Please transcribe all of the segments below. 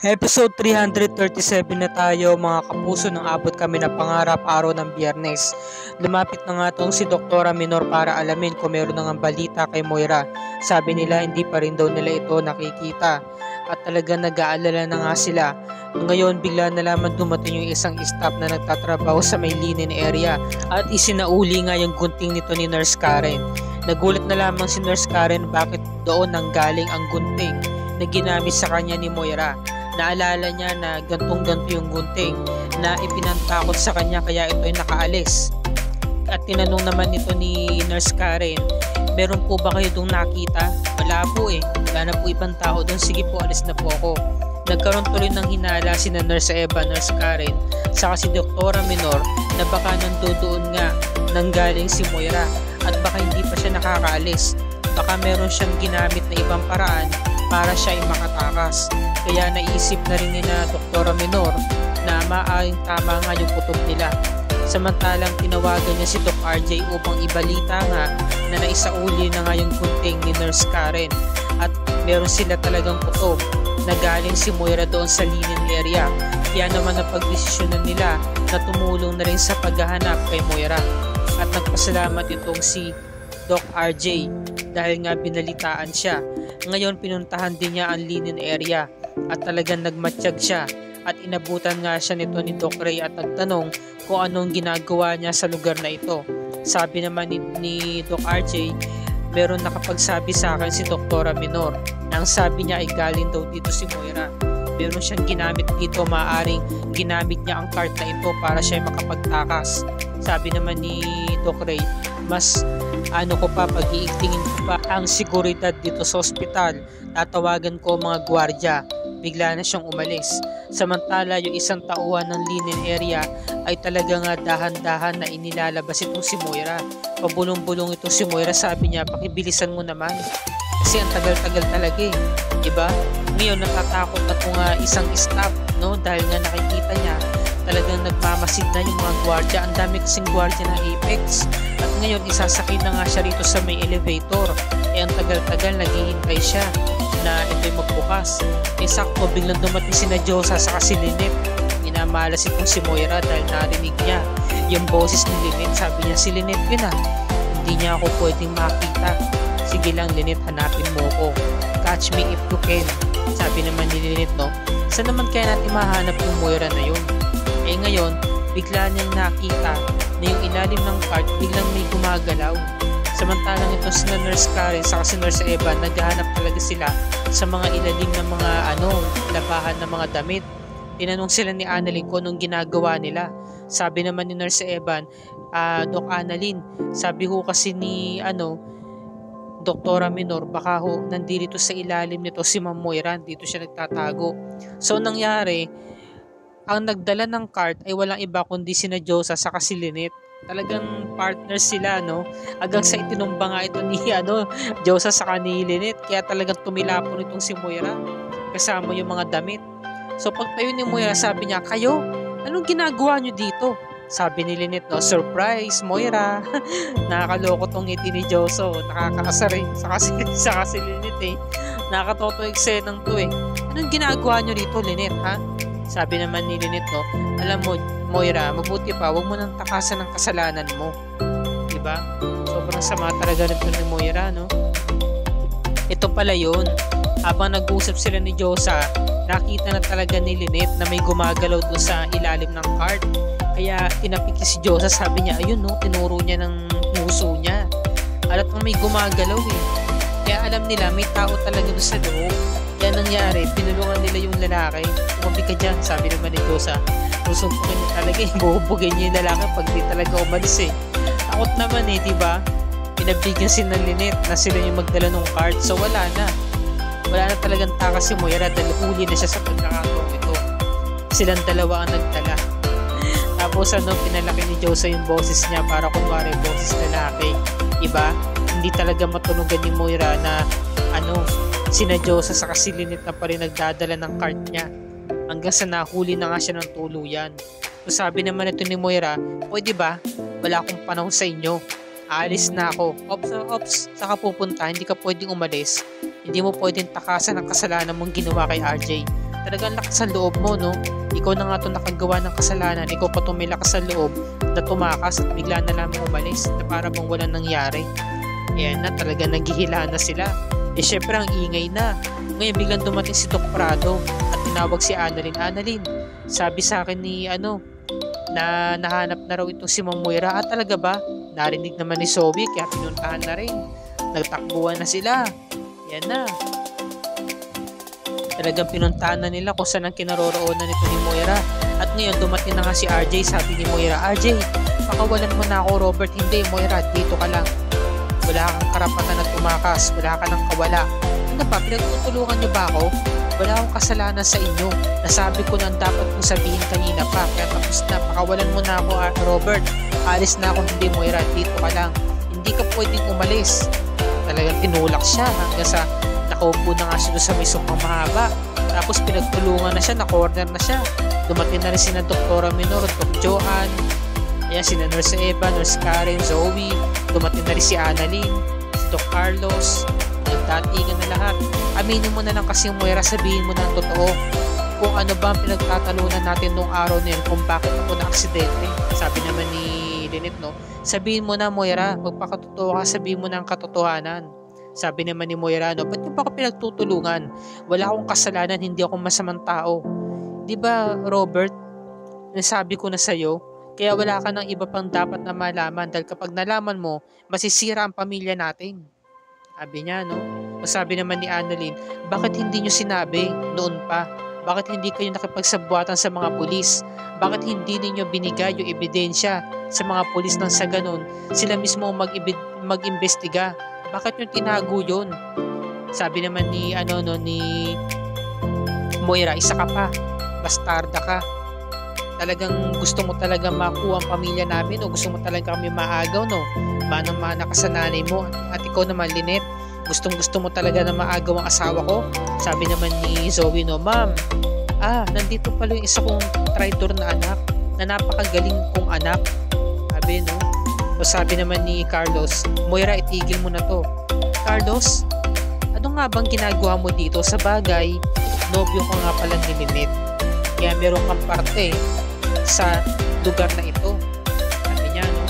Episode 337 na tayo mga kapuso nang abot kami na pangarap araw ng Biyernes. Lumapit na nga tong si Doktora Minor para alamin kung meron na nga balita kay Moira. Sabi nila hindi pa rin daw nila ito nakikita at talaga nag-aalala na nga sila. Ngayon bigla na lamang dumating yung isang staff na nagtatrabaho sa may linen area at isinauli nga yung gunting nito ni Nurse Karen. Nagulat na lamang si Nurse Karen bakit doon nanggaling ang gunting na ginamit sa kanya ni Moira. Naalala niya na gantong-ganto yung gunting na ipinantakot sa kanya kaya ito ay nakaalis. At tinanong naman ito ni Nurse Karen, meron po ba kayo itong nakita? Wala po eh, wala na po ibang tao doon, sige po alis na po ako. Nagkaroon tuloy ng hinala si Nurse Eva, Nurse Karen, saka si Doktora Minor na baka nandoon nga nanggaling si Moira at baka hindi pa siya nakakaalis. Baka meron siyang ginamit na ibang paraan para siya ay makatakas. Kaya naisip na rin ni na Doktora Minor na maaaring tama nga yung kutob nila. Samantalang tinawagan niya si Doc RJ upang ibalita nga na naisauli na nga yung gunting ni Nurse Karen at meron sila talagang kutob na galing si Moira doon sa linen area. Kaya naman napagdesisyonan nila na tumulong na rin sa paghahanap kay Moira at nagpasalamat itong si Doc RJ dahil nga binalitaan siya. Ngayon pinuntahan din niya ang linen area at talagang nagmatsyag siya at inabutan nga siya nito ni Doc Ray at nagtanong kung anong ginagawa niya sa lugar na ito. Sabi naman ni Doc RJ, meron nakapagsabi sa akin si Doktora Minor na ang sabi niya ay galing daw dito si Moira. Meron siyang ginamit dito, maaaring ginamit niya ang cart na ito para siya makapagtakas. Sabi naman ni Doc Ray, mas pag-iigtingin ko pa ang seguridad dito sa ospital. Tatawagan ko mga gwardiya. Bigla na siyang umalis. Samantala yung isang tauhan ng linen area ay talagang dahan-dahan na inilalabas itong si Moira. Pabulong-bulong itong si Moira, sabi niya pakibilisan mo naman. Kasi ang tagal-tagal talaga eh. Diba? Ngayon natatakot na itong isang staff, no? Dahil nga nakikita niya talagang nagmamasid na yung mga gwardiya. Ang dami kasing gwardiya ng Apex. At ngayon isasakay na nga siya rito sa may elevator. Eh ang tagal-tagal naghihintay siya na ito'y magbukas. Eh sakto biglang dumating si na Diyosa sa si Lynette. Minamalas itong si Moira dahil narinig niya yung boses ni Lynette. Sabi niya, si Lynette yun hindi niya ako pwedeng makita. Sige lang Lynette, hanapin mo ko. Catch me if you can. Sabi naman ni Lynette, no? Saan naman kaya natin mahanap yung Moira na yun? Eh ngayon, bigla niyang nakita na yung ilalim ng cart biglang may gumagalaw. Samantalang ito si Nurse Karen sa si Nurse Eva, naghahanap talaga sila sa mga ilalim ng mga labahan ng mga damit. Tinanong sila ni Annalyn kung anong ginagawa nila. Sabi naman ni Nurse Evan, Doc Annalyn, sabi ho kasi ni Doktora Minor, baka ho nandito sa ilalim nito si Ma'am Moira, dito siya nagtatago. So nangyari, ang nagdala ng cart ay walang iba kundi si na Diyosa sa si Lynette. Talagang partners sila, no? Hanggang sa itinumba nga ito ni Diyosa sa ni Lynette. Kaya talagang tumilapon itong si Moira kasama yung mga damit. So pagtayo ni Moira, sabi niya, kayo, anong ginagawa nyo dito? Sabi ni Lynette, no, surprise Moira. Nakakaloko tong ngiti ni Diyosa, nakakaasar eh. Saka si Lynette eh. Nakakatoto eksenang to eh. Anong ginagawa nyo dito Lynette, ha? Sabi naman ni Lynette, no, alam mo Moira, mabuti pa, huwag mo nang takasan ng kasalanan mo. Diba? Sobrang sama talaga nito ni Moira, no? Ito pala yun. Habang nag-usap sila ni Diyosa, nakita na talaga ni Lynette na may gumagalaw doon sa ilalim ng cart. Kaya tinapik si Diyosa, sabi niya, ayun no, tinuro niya ng puso niya. Alat ang may gumagalaw eh. Kaya alam nila, may tao talaga doon sa loob. Kaya nangyari, pinulungan nila yung lalaki. Umabi ka dyan, sabi naman ni Diyosa. Susumpukin niya talaga eh, bubugin niya yung lalaki pag di talaga umalis eh. Takot naman eh, diba? Pinabigyan si Lynette na sila yung magdala ng cart. So wala na talagang takas si Moira dahil huli na siya sa pagkakataon ito. Silang dalawa ang nagdala. Tapos pinalaki ni Diyosa yung boses niya para kunwari boses lalaki. Diba? Hindi talaga matunugan ni Moira na sina Diyosa sa si Lynette na pa rin nagdadala ng cart niya. Hanggang sa nahuli na nga siya ng tuluyan. So sabi naman ito ni Moira, pwede ba? Wala akong panahon sa inyo. Aalis na ako. Ops, saka pupunta, hindi ka pwedeng umalis. Hindi mo pwedeng takasan ang kasalanan mong ginawa kay RJ. Talagang lakas sa loob mo, no? Ikaw na nga 'tong nakagawa ng kasalanan, ikaw pa 'tong may lakas sa loob na tumakas at bigla na lamang umalis na para bang walang nangyari. Ayan na, talaga naghihila na sila. Syempre ang ingay na. Ngayon biglang dumating si Doc Prado at tinawag si Annalyn. Annalyn, sabi sa akin ni na nahanap na raw itong si Ma'am Moira. Talaga ba? Narinig naman ni Zoe kaya pinuntahan na rin. Nagtakbuhan na sila. Yan na. Talagang pinuntahan na nila kung saan ang kinaroroonan nito ni Moira. At ngayon dumating na nga si RJ. Sabi ni Moira, RJ, pakawalan mo na ako, Robert. Hindi, Moira, dito ka lang. Wala kang karapatan na tumakas. Wala ka ng kawala. Ano pa, pinagtutulungan niyo ba ako? Wala akong kasalanan sa inyo. Nasabi ko na ang dapat kong sabihin kanina pa. Kaya tapos na, pakawalan mo na ako, Robert. Alis na ako, hindi, Moira, dito ka lang. Hindi ka pwedeng umalis. Talagang tinulak siya hanggang sa nakaupo na nga siya doon sa may sopang mahaba. Tapos pinagtulungan na siya, na-corner na siya. Dumating na rin sina Doktora Minor, Doc Johan, ayan, sina Nurse Eva, Nurse Karen, Zoe. Dumating na rin si Annalyn, si Doc Carlos. Nagdatigan na lahat. Aminin mo na lang kasi, Moira, sabihin mo na ang totoo. Kung ano ba ang pinagtatalunan natin noong araw na yun, kung bakit ako na-aksidente. Sabi naman ni Lynette, no? Sabihin mo na, Moira, magpakatotoo ka, sabihin mo na ang katotohanan. Sabi naman ni Moira, no, ba't niyo pa ako pinagtutulungan? Wala akong kasalanan, hindi ako masamang tao. Di ba, Robert, nasabi ko na sa'yo, kaya wala ka ng iba pang dapat na malaman dahil kapag nalaman mo, masisira ang pamilya natin. Sabi niya, no? Sabi naman ni Annalyn, bakit hindi niyo sinabi noon pa? Bakit hindi kayo nakipagsabuatan sa mga pulis? Bakit hindi niyo binigay yung ebidensya sa mga pulis nang sa ganun sila mismo mag-imbestiga? Bakit yung tinago yun? Sabi naman ni ni Moira, isa ka pa, bastarda ka. Talagang gusto mo talaga makuha ang pamilya namin o gusto mo talaga kami maagaw, no? Manang-mana ka sa nanay mo. At ikaw naman, Lynette, gusto mo talaga na maagaw ang asawa ko? Sabi naman ni Zoe, no, ma'am, nandito pala yung isa kong traitor na anak, na napakagaling kong anak. Sabi, no? O sabi naman ni Carlos, Moira, itigil mo na to. Carlos, ano nga bang ginagawa mo dito? Sa bagay, nobyo ko nga pala ni Lynette. Kaya meron kang parte sa lugar na ito. Sabi niya, no?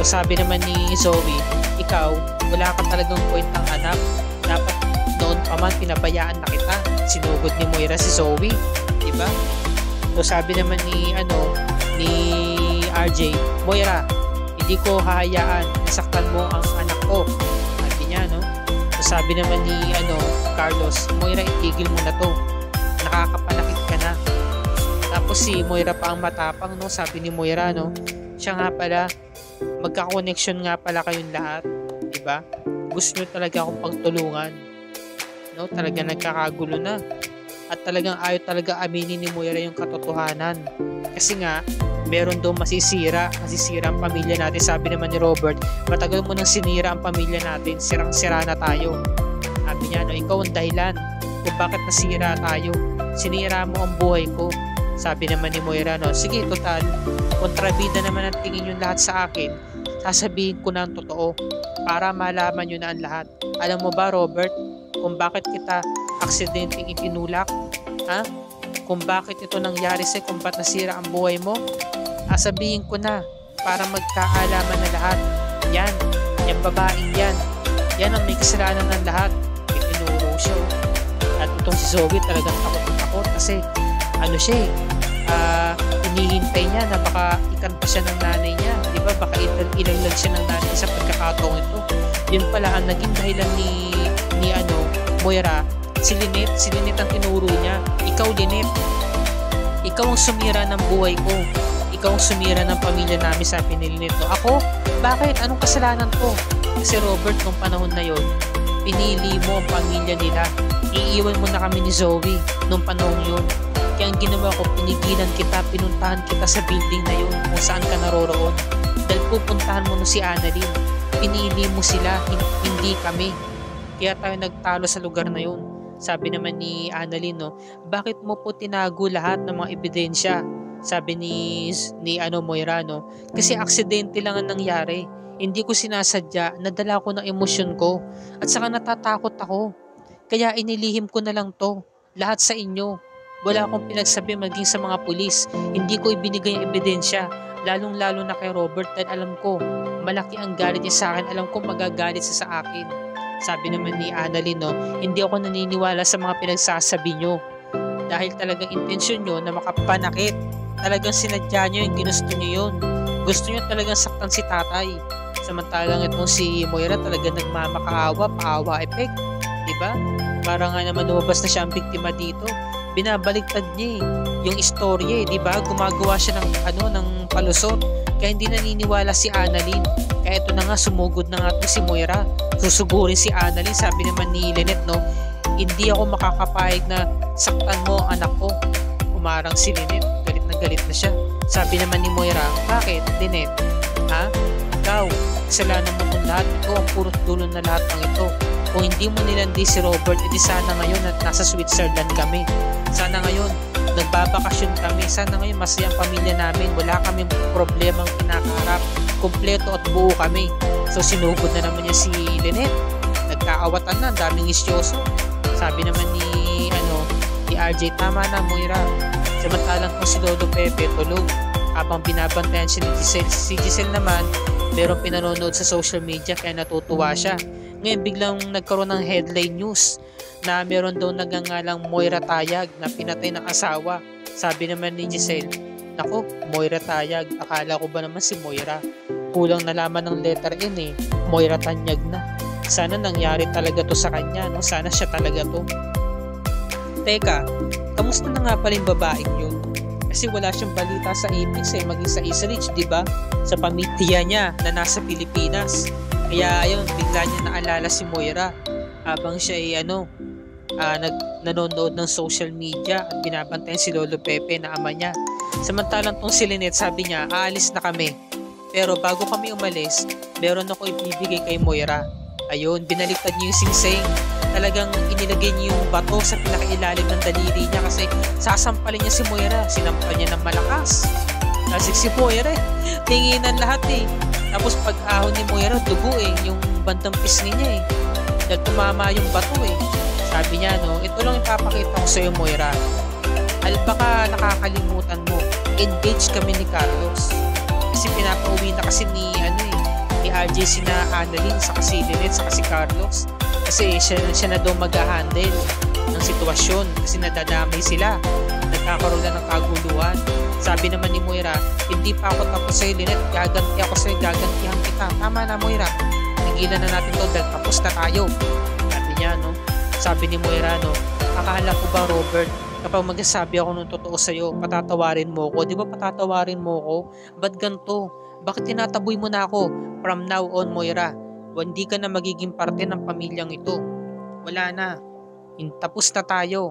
O sabi naman ni Zoe, ikaw, wala ka talagang kwentang anak. Dapat noon pa man pinabayaan na kita. Sinugod ni Moira si Zoe, di ba? O sabi naman ni ni RJ, Moira, hindi ko hahayaan nasaktan mo ang anak ko. Sabi niya, no? O sabi naman ni Carlos, Moira, itigil mo na to. Nakakapanakit ka na. Tapos si Moira pa ang matapang, no? Sabi ni Moira, no? Siya nga pala, magka-connection nga pala kayong lahat, di ba? Gusto nyo talaga akong pagtulungan, no? Talaga nagkakagulo na. At talagang ayaw talaga aminin ni Moira yung katotohanan. Kasi nga, meron daw masisira ang pamilya natin. Sabi naman ni Robert, matagal mo nang sinira ang pamilya natin, sirang-sira na tayo. Sabi niya, no, ikaw ang dahilan kung bakit nasira tayo. Sinira mo ang buhay ko. Sabi naman ni Moira, no, sige, total, kontrabida naman ang tingin yung lahat sa akin, sasabihin ko na ang totoo para malaman nyo na ang lahat. Alam mo ba, Robert, kung bakit kita aksidenteng itinulak? Ha? Kung bakit ito nangyari sa'yo, kung ba't nasira ang buhay mo? Sabihin ko na para magkaalaman na lahat. Yan, yung babaeng yan ang may kasalanan ng lahat. Itinuro siya. At itong si Zoe talagang takot kasi siya hinihintay niya na baka ikanta siya ng nanay niya, di ba? Baka ilaglag siya ng nanay sa pagkakataong ito. Yun pala ang naging dahilan ni Moira, si Lynette ang tinuro niya. Ikaw, Lynette, ikaw ang sumira ng buhay ko, ikaw ang sumira ng pamilya namin, sabi ni Lynette, no? Ako? Bakit? Anong kasalanan ko? Kasi Robert, nung panahon na yon, pinili mo ang pamilya nila, iiwan mo na kami ni Zoe nung panahon yun. Kaya ang ginawa ko, pinigilan kita, pinuntahan kita sa building na yun kung saan ka naroroon. Dahil pupuntahan mo no si Annalyn. Pinili mo sila, hindi kami. Kaya tayo nagtalo sa lugar na yun. Sabi naman ni Annalyn, no, bakit mo po tinago lahat ng mga ebidensya? Sabi ni Moira, no, kasi aksidente lang ang nangyari. Hindi ko sinasadya, nadala ko ng emosyon ko. At saka natatakot ako. Kaya inilihim ko na lang to, lahat sa inyo. Wala akong pinagsabi maging sa mga pulis. Hindi ko ibinigay ang ebidensya. Lalong-lalo na kay Robert dahil alam ko, malaki ang galit niya sa akin. Alam ko magagalit siya sa akin. Sabi naman ni Annalyn, no, hindi ako naniniwala sa mga pinagsasabi nyo. Dahil talagang intensyon nyo na makapanakit. Talagang sinadya nyo yung ginusto nyo yun. Gusto nyo talagang saktan si tatay. Samantalang itong si Moira talagang nagmamakaawa, paawa effect. Diba? Para nga naman lumabas na siya ang biktima dito. Binabaliktad niya yung istorya, diba? Gumagawa siya ng palusot. Kaya hindi naniniwala si Annalyn. Kaya ito na nga, sumugod na nga ito si Moira. Susugurin si Annalyn. Sabi naman ni Lynette, no, hindi ako makakapayag na saktan mo ang anak ko. Umarang si Lynette. Galit na siya. Sabi naman ni Moira, bakit, Lynette? Ha? Ikaw, kasalanan mo itong lahat. Ito ang purot dulo na lahat ng ito. Kung hindi mo nilandi si Robert, edi sana ngayon at nasa Switzerland kami. Sana ngayon, nagbabakasyon kami. Sana ngayon, masayang pamilya namin. Wala kaming problemang kinakaharap. Kompleto at buo kami. So, sinugod na naman niya si Lynette. Nagkaawatan na, ang daming isyoso. Sabi naman ni RJ, tama na, Moira. Samantalang kung si Lolo Pepe tulog habang binabantayan si Giselle. Si Giselle naman, merong pinanonood sa social media kaya natutuwa siya. Ngayon biglang nagkaroon ng headline news na meron daw nagngangalang Moira Tayag na pinatay ng asawa. Sabi naman ni Giselle, nako, Moira Tayag, akala ko ba naman si Moira? Kulang nalaman ng letter N eh, Moira Tanyag na. Sana nangyari talaga to sa kanya, no? Sana siya talaga to. Teka, kamusta na nga pala yung babaeng yun? Kasi wala siyang balita sa Apex maging sa Israel, diba? Sa pamilya niya na nasa Pilipinas. Kaya ayun, bigla niya naalala si Moira habang siya ay nanonood ng social media at binabantayan si Lolo Pepe na ama niya. Samantalang tong si Lynette, sabi niya, aalis na kami. Pero bago kami umalis, meron ako ibibigay kay Moira. Ayun, binaliktad niya yung singsing. Talagang inilagay niya yung bato sa pinakailalim ng daliri niya kasi sasampalin niya si Moira. Sinampal niya ng malakas. Kasi si Moira tinginan lahat eh. Tapos pag ahon ni Moira, dugo yung bandang pisngi niya Dahil tumama yung bato Sabi niya, no, ito lang ipapakita ko sa iyo, Moira. Baka nakakalimutan mo, engaged kami ni Carlos. Kasi pinapauwi na kasi ni RJ sina Annalyn, saka si Lynette, saka si Carlos. Kasi siya na daw mag-handle ng sitwasyon kasi nadadamay sila. Nagkakaroon na ng kaguluhan. Sabi naman ni Moira, hindi pa ako tapos sa'yo, Lynette. Gaganti ako sa'yo, gagantihan kita. Tama na, Moira. Tigilan na natin to dahil tapos na tayo. Sabi niya, no? Sabi ni Moira, no? Akala ko ba, Robert, kapag magsasabi ako ng totoo sa'yo, patatawarin mo ko. Di ba patatawarin mo ko? Ba't ganito? Bakit tinataboy mo na ako? From now on, Moira, hindi ka na magiging parte ng pamilyang ito. Wala na. Tapos na tayo.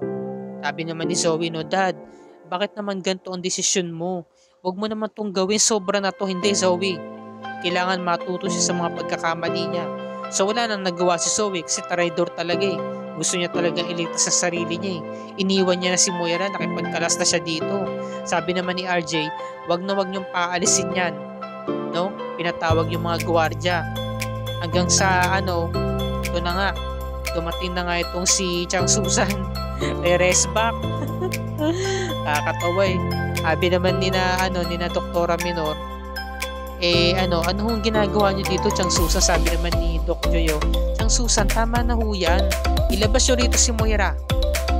Sabi naman ni Zoe, no, Dad, bakit naman ganito ang desisyon mo? Huwag mo naman itong gawin, sobra na to. Hindi, Zoe. Kailangan matuto siya sa mga pagkakamali niya. So wala nang nagawa si Zoe kasi traidor talaga Gusto niya talagang iligtas sa sarili niya Iniwan niya na si Moira, nakipagkalas na siya dito. Sabi naman ni RJ, wag niyong paalisin yan. No? Pinatawag yung mga gwardiya. Hanggang sa ito na nga, dumating na nga itong si Chang Susan. Rest back. Kakatawa Sabi naman ni na Doktora Minor, ano hong ginagawa niyo dito, Chang Susan? Sabi naman ni Doc Joyo, Chang Susan, tama na ho yan. Ilabas nyo rito si Moira.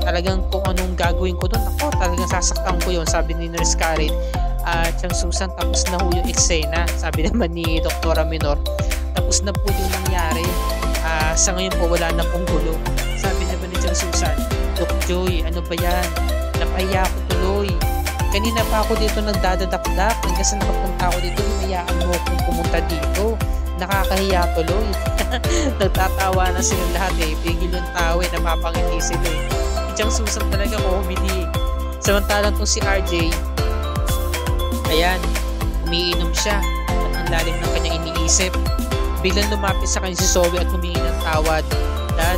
Talagang kung anong gagawin ko doon, ako talagang sasaktan ko yun. Sabi ni Nurse Karen, Chang Susan, tapos na ho yung eksena. Sabi naman ni Doktora Minor, tapos na po yung nangyari. Sa ngayon po wala na pong gulo. Sabi naman ni Chang Susan, Doc Joy, ano ba yan? Napaya ko tuloy. Kanina pa ako dito nagdadadakdak. Hanggang sa nakapunta ako dito, hinayaan mo akong pumunta dito. Nakakahiya tuloy. Nagtatawa na silang lahat Bigil yung tao napapangiti sila Chang Susan talaga comedy Samantalang itong si RJ, ayan, umiinom siya at ang lalim ng kanyang iniisip. Biglang lumapit sa kanya si Zoe at humingi ng tawad. Dad,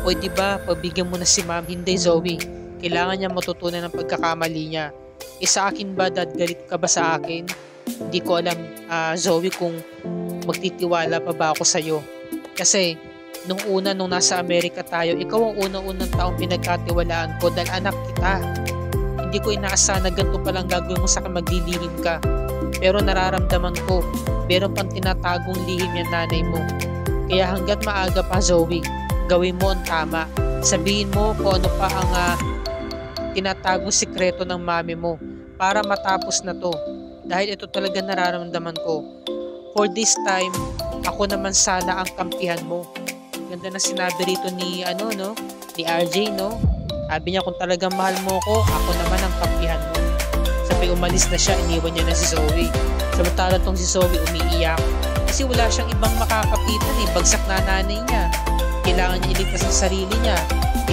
pwede ba pabigyan mo na si Ma'am? Hindi, Zoe. Kailangan niya matutunan ng pagkakamali niya. Sa akin ba, Dad, galit ka ba sa akin? Hindi ko alam, Zoe, kung magtitiwala pa ba ako sa'yo. Kasi nung nasa Amerika tayo, ikaw ang unang-unang taong pinagkatiwalaan ko dahil anak kita. hindi ko inaasahan na ganito palang gagawin mo sa akin, maglilihim ka. Pero nararamdaman ko, meron pang tinatagong lihim yung nanay mo. Kaya hanggat maaga pa, Zoe, gawin mo ang tama. Sabihin mo kung ano pa ang tinatagong sikreto ng mami mo para matapos na to. Dahil ito talaga nararamdaman ko. For this time, ako naman sana ang kampihan mo. Ganda na sinabi rito ni ni RJ, no? Sabi niya, kung talagang mahal mo ako naman ang kampihan mo. Sabi, umalis na siya, iniwan niya na si Zoe. Samantala tong si Zoe umiiyak kasi wala siyang ibang makakapitan bagsak na nanay niya. Kailangan niya iligtas ang sarili niya.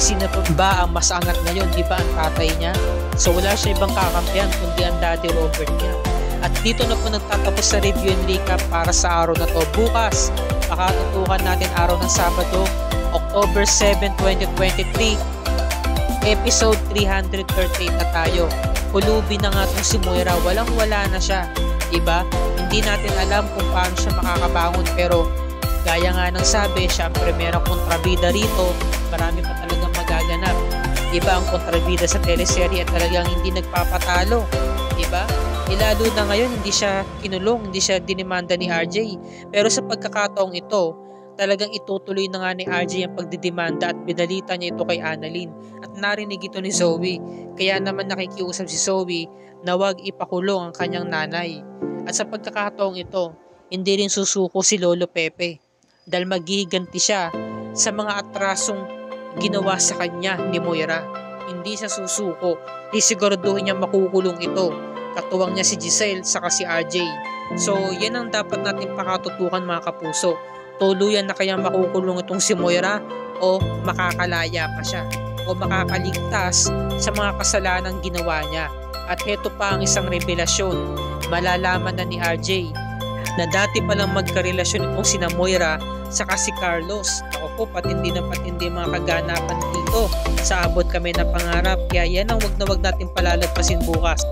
Sino ba ang mas angat ngayon, di ba ang tatay niya? So wala siya ibang kakampihan kundi ang Daddy Robert niya. At dito na po nagtatapos sa review and recap para sa araw na to. Bukas, pakatutukan natin araw ng Sabado, October 7, 2023. Episode 338 na tayo. Hulubi na nga itong si Moira, walang-wala na siya. Diba? Hindi natin alam kung paano siya makakabangon, pero gaya nga ng sabi, siya ang primerang kontrabida rito. Marami pa talagang magaganap. Diba? Ang kontrabida sa teleserye at talagang hindi nagpapatalo. Diba? Lalo na ngayon, hindi siya kinulong, hindi siya dinimanda ni RJ. Pero sa pagkakataong ito, talagang itutuloy na nga ni RJ ang pagdidemanda at binalita niya ito kay Annalyn. At narinig ito ni Zoe. Kaya naman nakikiusap si Zoe na wag ipakulong ang kanyang nanay. At sa pagkakataong ito, hindi rin susuko si Lolo Pepe. Dahil maghihiganti siya sa mga atrasong ginawa sa kanya ni Moira. Hindi siya susuko. Isiguraduhin niya makukulong ito. Katuwang niya si Giselle saka si RJ. So yan ang dapat natin pakatutukan, mga kapuso. Tuluyan na kaya makukulong itong si Moira o makakalaya pa siya o makakaligtas sa mga kasalanang ginawa niya. At heto pa ang isang revelasyon. Malalaman na ni RJ na dati palang magkarelasyon itong sina Moira saka si Carlos. Ako po, patindi na patindi mga kaganapan dito sa Abot Kami na Pangarap. Kaya yan ang wag na wag natin palalagpasin bukas.